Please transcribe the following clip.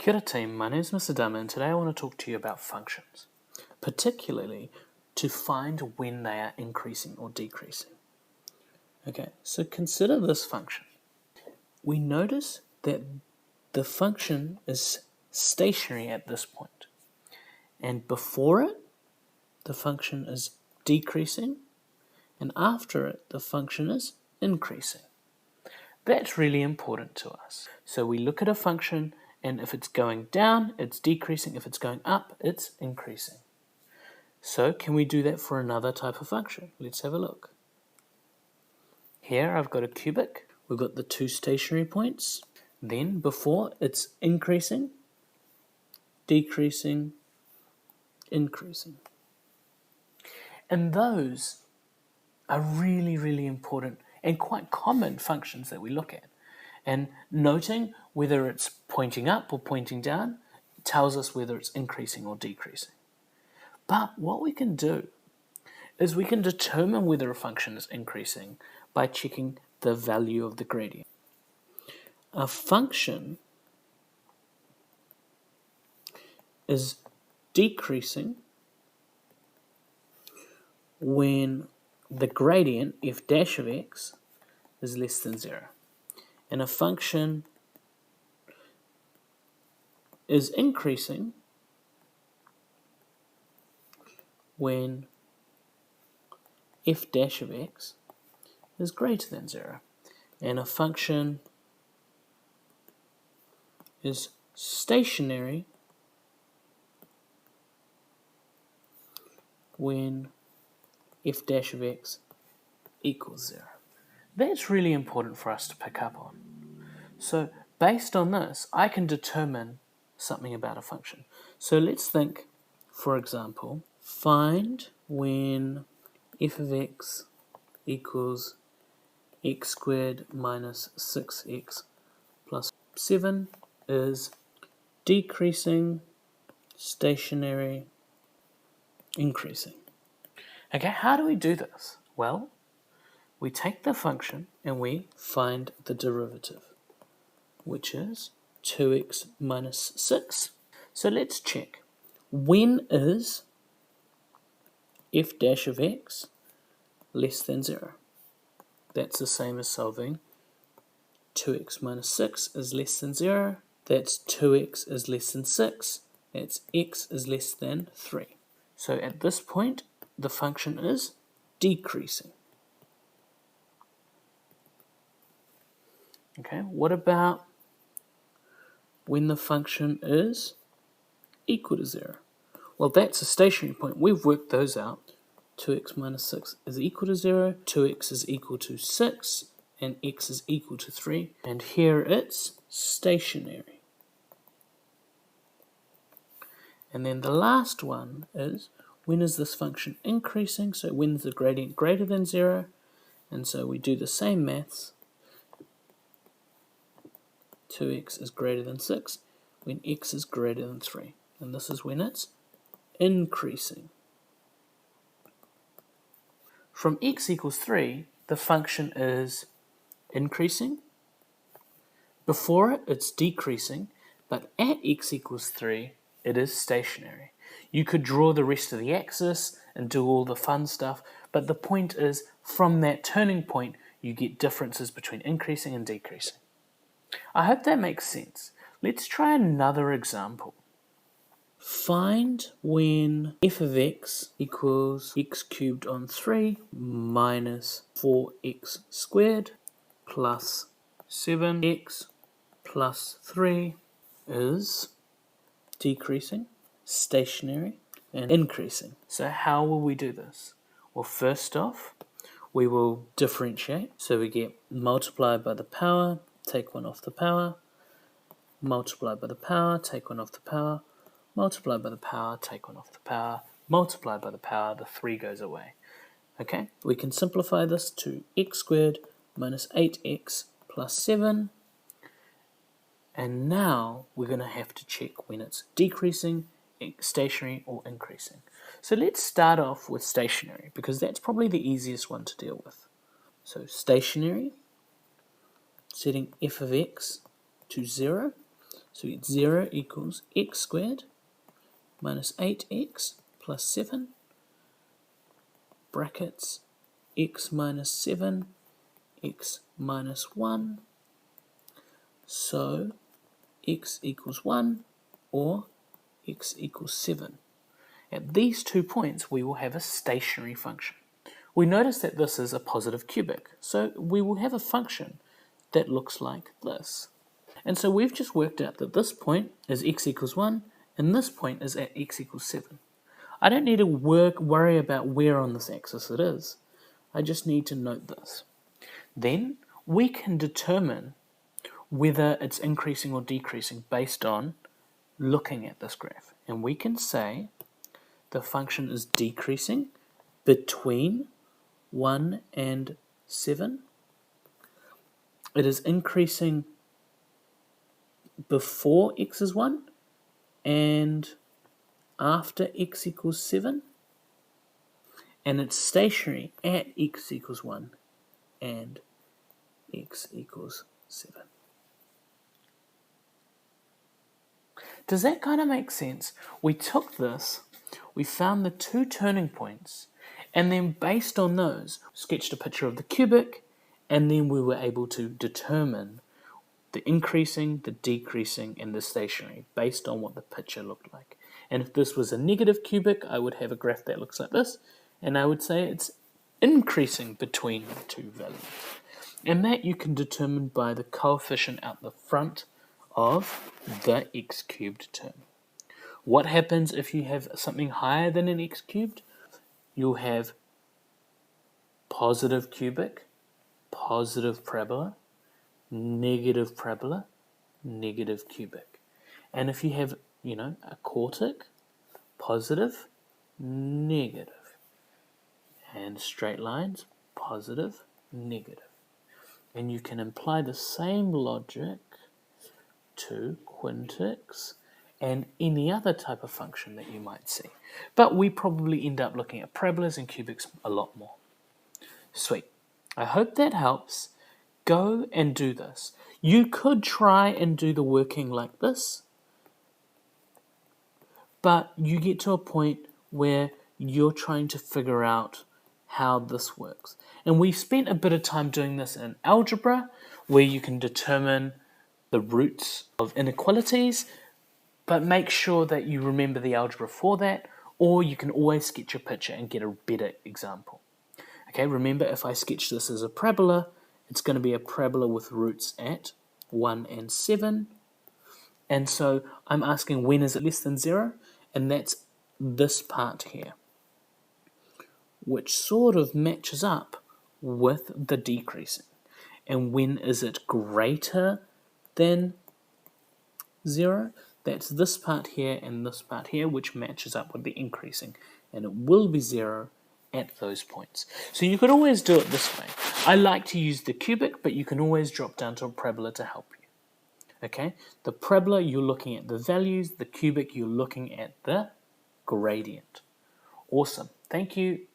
Kia ora team, my name is Mr. Dama and today I want to talk to you about functions, particularly to find when they are increasing or decreasing. Okay, so consider this function. We notice that the function is stationary at this point, and before it, the function is decreasing, and after it, the function is increasing. That's really important to us. So we look at a function, and if it's going down, it's decreasing. If it's going up, it's increasing. So can we do that for another type of function? Let's have a look. Here I've got a cubic. We've got the two stationary points. Then before, it's increasing, decreasing, increasing. And those are really, really important and quite common functions that we look at. And noting whether it's pointing up or pointing down tells us whether it's increasing or decreasing. But what we can do is we can determine whether a function is increasing by checking the value of the gradient. A function is decreasing when the gradient f dash of x is less than 0. And a function is increasing when f dash of x is greater than 0. And a function is stationary when f dash of x equals 0. That's really important for us to pick up on. So based on this, I can determine something about a function. So let's think, for example, find when f of x equals x squared minus 6x plus 7 is decreasing, stationary, increasing. Okay, how do we do this? Well, we take the function and we find the derivative, which is 2x minus 6. So let's check. When is f dash of x less than 0? That's the same as solving 2x minus 6 is less than 0. That's 2x is less than 6. That's x is less than 3. So at this point, the function is decreasing. Okay, what about when the function is equal to 0? Well, that's a stationary point. We've worked those out. 2x minus 6 is equal to 0, 2x is equal to 6, and x is equal to 3. And here it's stationary. And then the last one is, when is this function increasing? So when is the gradient greater than 0? And so we do the same maths. 2x is greater than 6 when x is greater than 3. And this is when it's increasing. From x equals 3, the function is increasing. Before it, it's decreasing. But at x equals 3, it is stationary. You could draw the rest of the axis and do all the fun stuff. But the point is, from that turning point, you get differences between increasing and decreasing. I hope that makes sense. Let's try another example. Find when f of x equals x cubed on 3 minus 4x squared plus 7x plus 3 is decreasing, stationary, and increasing. So how will we do this? Well, first off, we will differentiate. So we get multiplied by the power, take 1 off the power, multiply by the power, take 1 off the power, multiply by the power, take 1 off the power, multiply by the power, the 3 goes away. Okay, we can simplify this to x squared minus 8x plus 7. And now we're going to have to check when it's decreasing, stationary, or increasing. So let's start off with stationary, because that's probably the easiest one to deal with. So stationary, setting f of x to 0. So we get 0 equals x squared minus 8x plus 7, brackets x minus 7, x minus 1. So x equals 1 or x equals 7. At these 2 points, we will have a stationary function. We notice that this is a positive cubic, so we will have a function that looks like this. And so we've just worked out that this point is x equals 1, and this point is at x equals 7. I don't need to worry about where on this axis it is. I just need to note this. Then we can determine whether it's increasing or decreasing based on looking at this graph. And we can say the function is decreasing between 1 and 7. It is increasing before x is 1 and after x equals 7. And it's stationary at x equals 1 and x equals 7. Does that kind of make sense? We took this, we found the 2 turning points, and then based on those, sketched a picture of the cubic, and then we were able to determine the increasing, the decreasing, and the stationary based on what the picture looked like. And if this was a negative cubic, I would have a graph that looks like this, and I would say it's increasing between the 2 values. And that you can determine by the coefficient out the front of the x cubed term. What happens if you have something higher than an x cubed? You'll have positive cubic, positive parabola, negative parabola, negative cubic. And if you have, a quartic, positive, negative. And straight lines, positive, negative. And you can apply the same logic to quintics and any other type of function that you might see. But we probably end up looking at parabolas and cubics a lot more. Sweet. I hope that helps. Go and do this. You could try and do the working like this, but you get to a point where you're trying to figure out how this works. And we've spent a bit of time doing this in algebra, where you can determine the roots of inequalities, but make sure that you remember the algebra for that, or you can always sketch a picture and get a better example. Okay, remember if I sketch this as a parabola, it's going to be a parabola with roots at 1 and 7. And so I'm asking when is it less than 0? And that's this part here, which sort of matches up with the decreasing. And when is it greater than 0? That's this part here and this part here, which matches up with the increasing. And it will be 0 at those points. So you could always do it this way. I like to use the cubic, but you can always drop down to a parabola to help you. Okay? The parabola, you're looking at the values. The cubic, you're looking at the gradient. Awesome. Thank you.